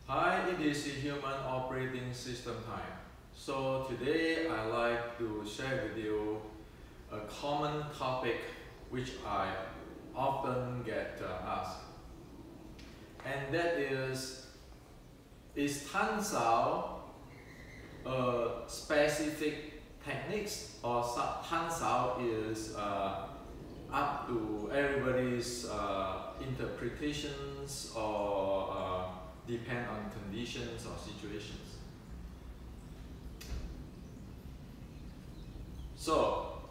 Hi, it is the Human Operating System time. So today I like to share with you a common topic which I often get asked. And that is Tan Sao a specific techniques, or Tan Sao is up to everybody's interpretations, or depend on conditions or situations. So,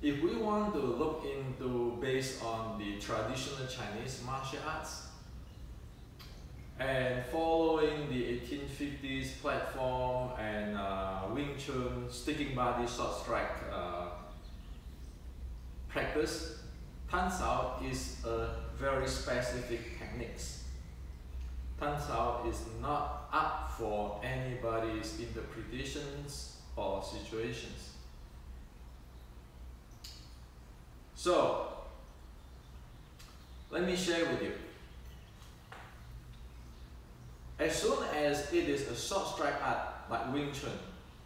if we want to look into based on the traditional Chinese martial arts and following the 1850s platform and Wing Chun, sticking body, short strike practice, Tan Sao is a very specific techniques. Tan Sao is not up for anybody's interpretations or situations. So, let me share with you. As soon as it is a short strike art like Wing Chun,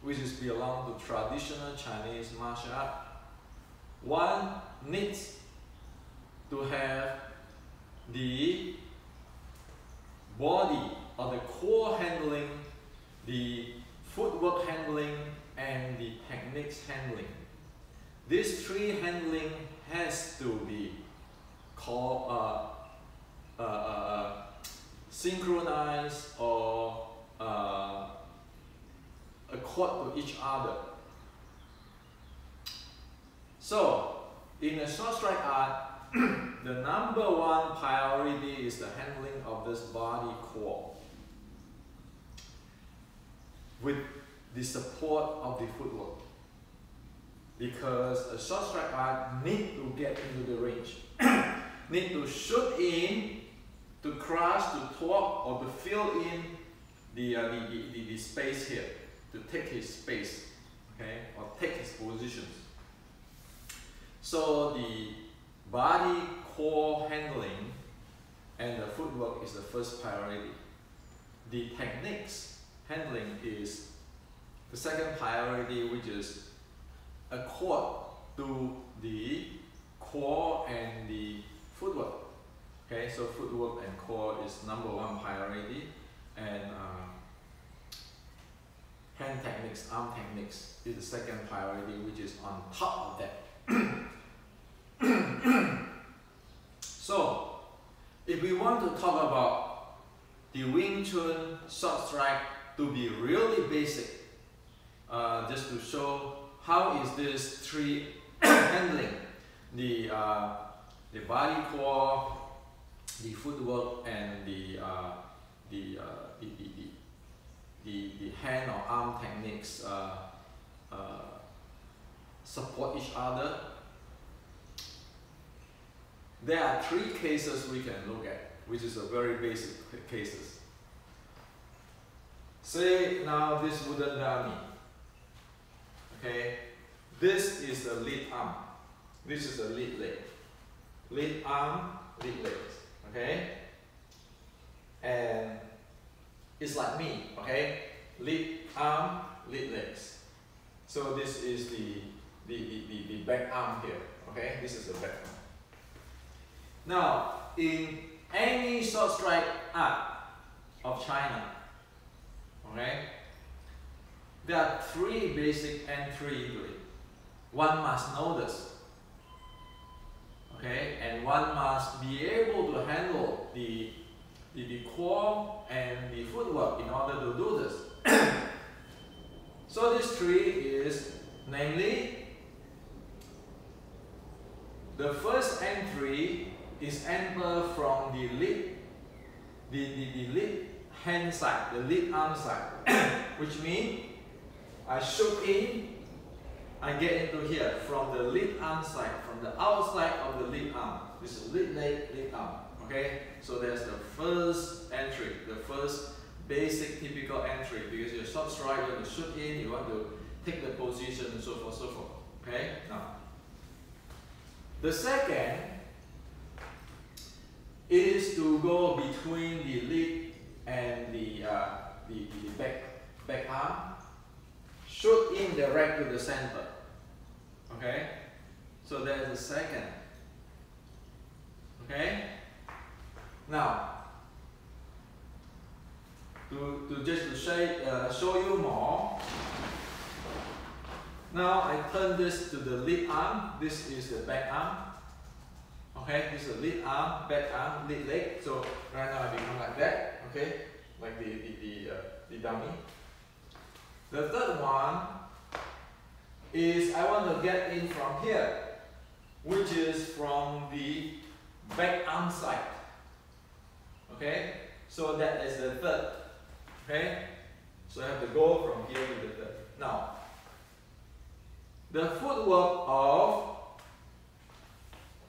which is belong to traditional Chinese martial art, one needs to have the body or the core handling, the footwork handling, and the techniques handling. These three handling has to be called synchronized or accord to each other. So, in a short strike art, the number one priority is the handling of this body core with the support of the footwork. Because a short strike art need to get into the range, need to shoot in, to crush, to torque, or to fill in the space here, to take his space, okay, or take his positions. So the body core handling and the footwork is the first priority. The techniques handling is the second priority, which is accord to the core and the footwork. Okay, so footwork and core is number one priority, and hand techniques, arm techniques is the second priority, which is on top of that. So, if we want to talk about the Wing Chun short strike to be really basic, just to show how is this three handling, the body core, the footwork, and the hand or arm techniques support each other. There are three cases we can look at, which is a very basic cases. Say now this wooden dummy. Okay, this is the lead arm. This is the lead leg. Lead arm, lead legs. Okay, and it's like me. Okay, lead arm, lead legs. So this is the back arm here. Okay, this is the back arm. Now, in any short strike art of China, okay, there are three basic entry into it. One must know this, okay, and one must be able to handle the core and the footwork in order to do this. So this three is, namely, the first entry is enter from the lead, the lead hand side, the lead arm side, which means I shoot in, I get into here from the lead arm side, from the outside of the lead arm. This is lead leg, lead arm. Okay, so there's the first entry, the first basic typical entry, because you're short strike, you want to shoot in, you want to take the position, and so forth, so forth. Okay, now the second is to go between the lead and the back arm. Shoot in direct to the center. Okay? So that is the second. Okay? Now, to show you more. Now I turn this to the lead arm. This is the back arm. Okay, this is the lead arm, back arm, lead leg. So right now I become like that. Okay, like the dummy. The third one is I want to get in from here, which is from the back arm side. Okay, so that is the third. Okay, so I have to go from here to the third. Now, the footwork of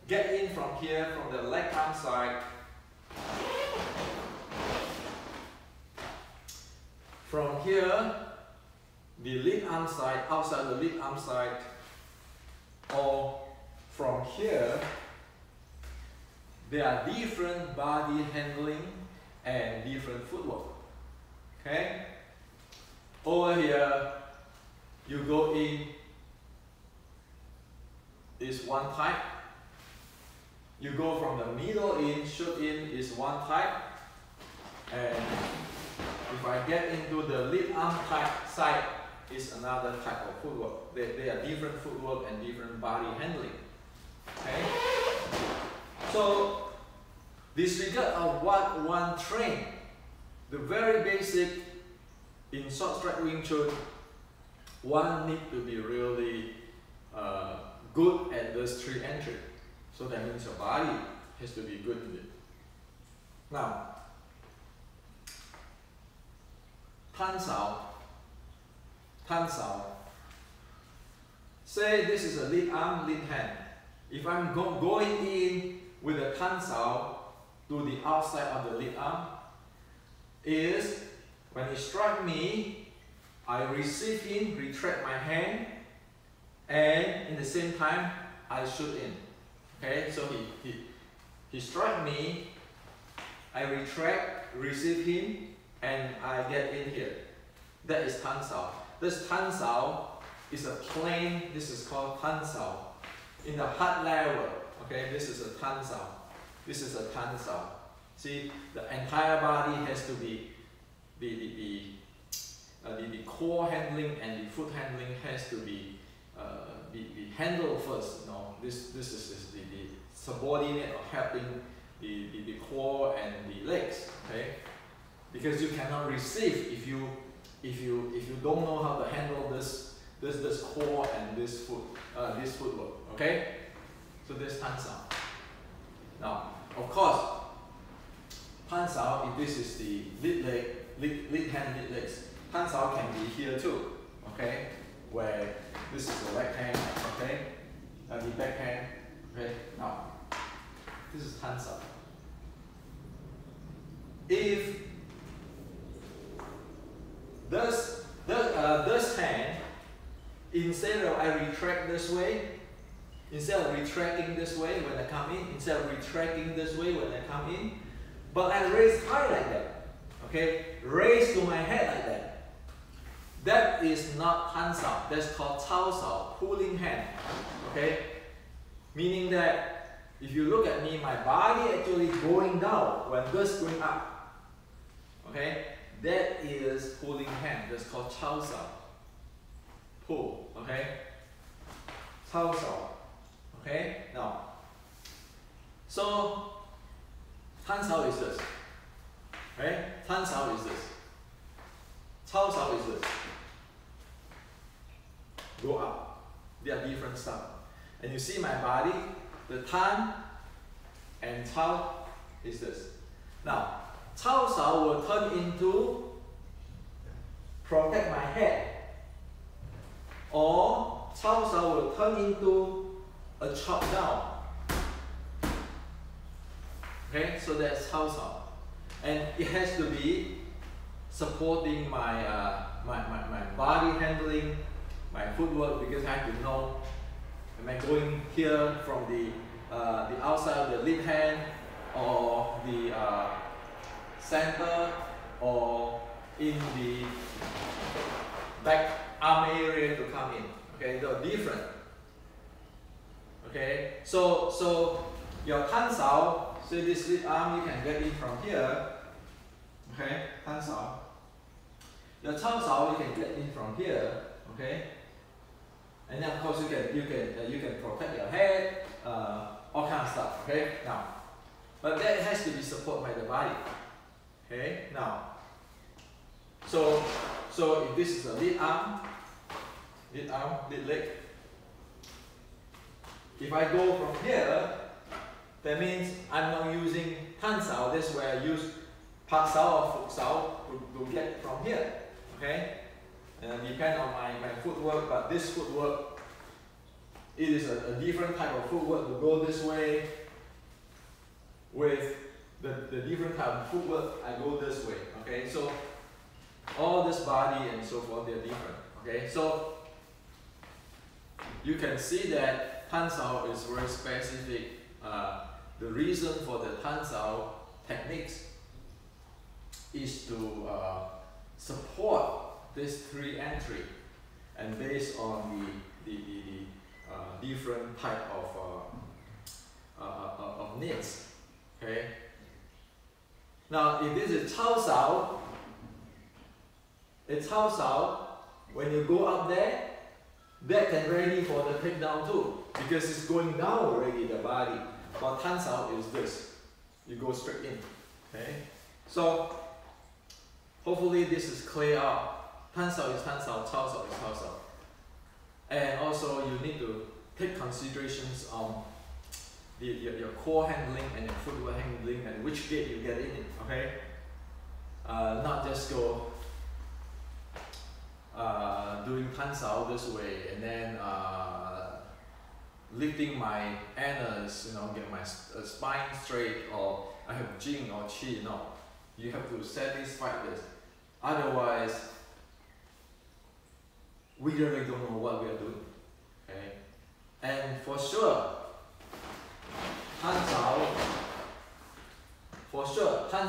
get in from here, from the leg arm side, from here, the lead arm side, outside the lead arm side, or from here, there are different body handling and different footwork. Okay? Over here, you go in, is one type. You go from the middle in, shoot in is one type. And if I get into the lead arm type side, is another type of footwork. They are different footwork and different body handling. Okay? So, disregard of what one train, the very basic in short strike Wing Chun, one need to be really good at those three entries. So that means your body has to be good in it. Now, Tan Sao. Say this is a lead arm, lead hand. If I'm going in with a Tan Sao to the outside of the lead arm, is when he strike me, I receive him, retract my hand, and in the same time, I shoot in. Okay, so he strike me, I retract, receive him, and I get in here. That is Tan Sao. This Tan Sao is a plain, this is called Tan Sao. In the heart level, okay, this is a Tan Sao. This is a Tan Sao. See, the entire body has to be, the core handling and the foot handling has to be handled first. You know, this is the subordinate of helping the core and the legs. Okay, because you cannot receive if you don't know how to handle this core and this footwork. Okay, so this Tan Sao. Now, of course, Tan Sao, if this is the lead leg, lead hand, lead legs, Tan Sao can be here too. Okay, where this is the right hand. Okay, the back hand. Okay, now this is Tan Sao. If this hand, instead of I retract this way, instead of retracting this way when I come in, instead of retracting this way when I come in, but I raise high like that. Okay, raise to my head like that. That is not Tan Sao. That's called Cao Sao, pulling hand. Okay, meaning that if you look at me, my body actually going down when this going up. Okay, that is pulling hand. That's called Cao Sao. Pull. Okay, Cao Sao. Okay, now, so Tan Sao is this. Okay, Tan Sao is this. Cao Sao is this. Go up. They are different stuff. And you see my body, the Tan and Cao is this. Now, Cao Sao will turn into protect my head, or Cao Sao will turn into a chop down. Okay, so that's Cao Sao. And it has to be supporting my my body handling, my footwork, because I have to know, am I going here from the outside of the lead hand or the center or in the back arm area to come in. Okay, they're different. Okay, so your Tan Sao, so this lead arm you can get in from here. Okay, Tan Sao. Your Chao Sao you can get in from here. Okay, and then of course you can protect your head, all kind of stuff. Okay, now, but that has to be supported by the body. Okay, now, so if this is a lead arm, lead leg. If I go from here, that means I'm not using Tan Sao. That's where I use Pak Sao or Fuk Sao to get from here. Okay, and depend on my footwork, but this footwork, it is a different type of footwork to go this way. With the different type of footwork, I go this way. Okay, so all this body and so forth, they're different. Okay, so you can see that Tan Sao is very specific. The reason for the Tan Sao techniques is to support this 3 entry, and based on the different type of needs. Okay. Now, if this is Chao Sao, it's Chao Sao. When you go up there, that can ready for the takedown too, because it's going down already, the body. But Tan Sao is this. You go straight in. Okay. So hopefully this is clear out. Tan Sao is Tan Sao, Chao Sao is Chao Sao. And also you need to take considerations on your core handling and your footwork handling and which gate you get in it. Okay. Not just go doing Tan Sao this way and then lifting my anus, get my spine straight, or I have Jing or Qi. No, you have to satisfy this. Otherwise, we really don't know what we are doing. Okay, and for sure, Tan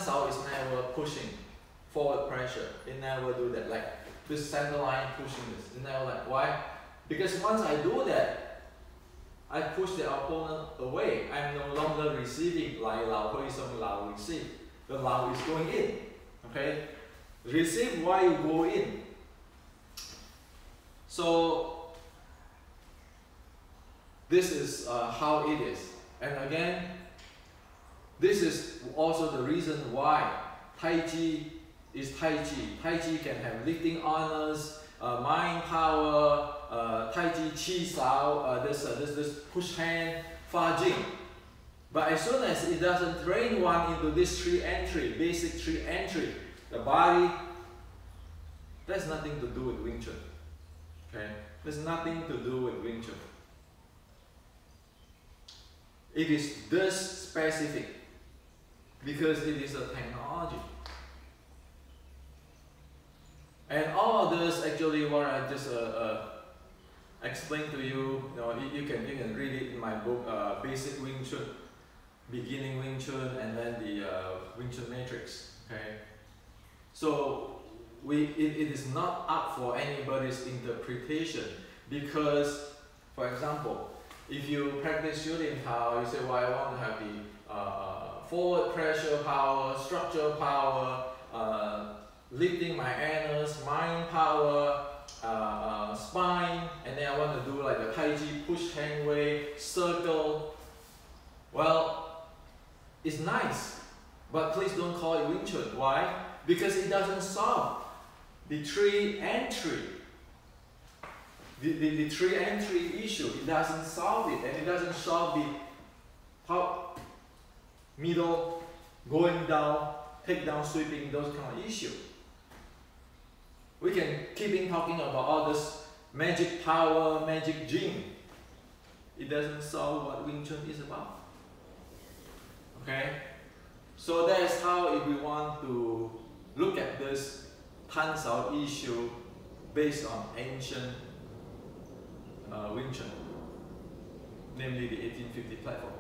Sao is never pushing forward pressure. It never do that. Like this center line pushing this. It never like. Why? Because once I do that, I push the opponent away. I'm no longer receiving. Like Lao Hui Song Lao receive. The Lao is going in. Okay? Receive while you go in. So this is how it is. And again, this is also the reason why Tai Chi is Tai Chi. Tai Chi can have lifting honors, mind power, Tai Chi Qi Sao, this push hand, Fa Jing. But as soon as it doesn't train one into this 3 entry, basic 3 entry, the body, there's nothing to do with Wing Chun. Okay? There's nothing to do with Wing Chun. It is this specific because it is a technology. And all of this actually what I just explained to you, you can read it in my book, Basic Wing Chun, Beginning Wing Chun, and then the Wing Chun Matrix. Okay, so it is not up for anybody's interpretation, because, for example, if you practice shooting power, you say, well, I want to have the forward pressure power, structure power, lifting my anus, mind power, spine, and then I want to do like the Tai Chi push hand way, circle. Well, it's nice, but please don't call it Wing Chun. Why? Because it doesn't solve the 3 entry. The 3 entry issue, it doesn't solve it, and it doesn't solve the top, middle, going down, take down, sweeping, those kind of issues. We can keep talking about all this magic power, magic Jing. It doesn't solve what Wing Chun is about. Okay? So that is how, if we want to look at this Tan Sao issue based on ancient Wing Chun, namely the 1850 platform.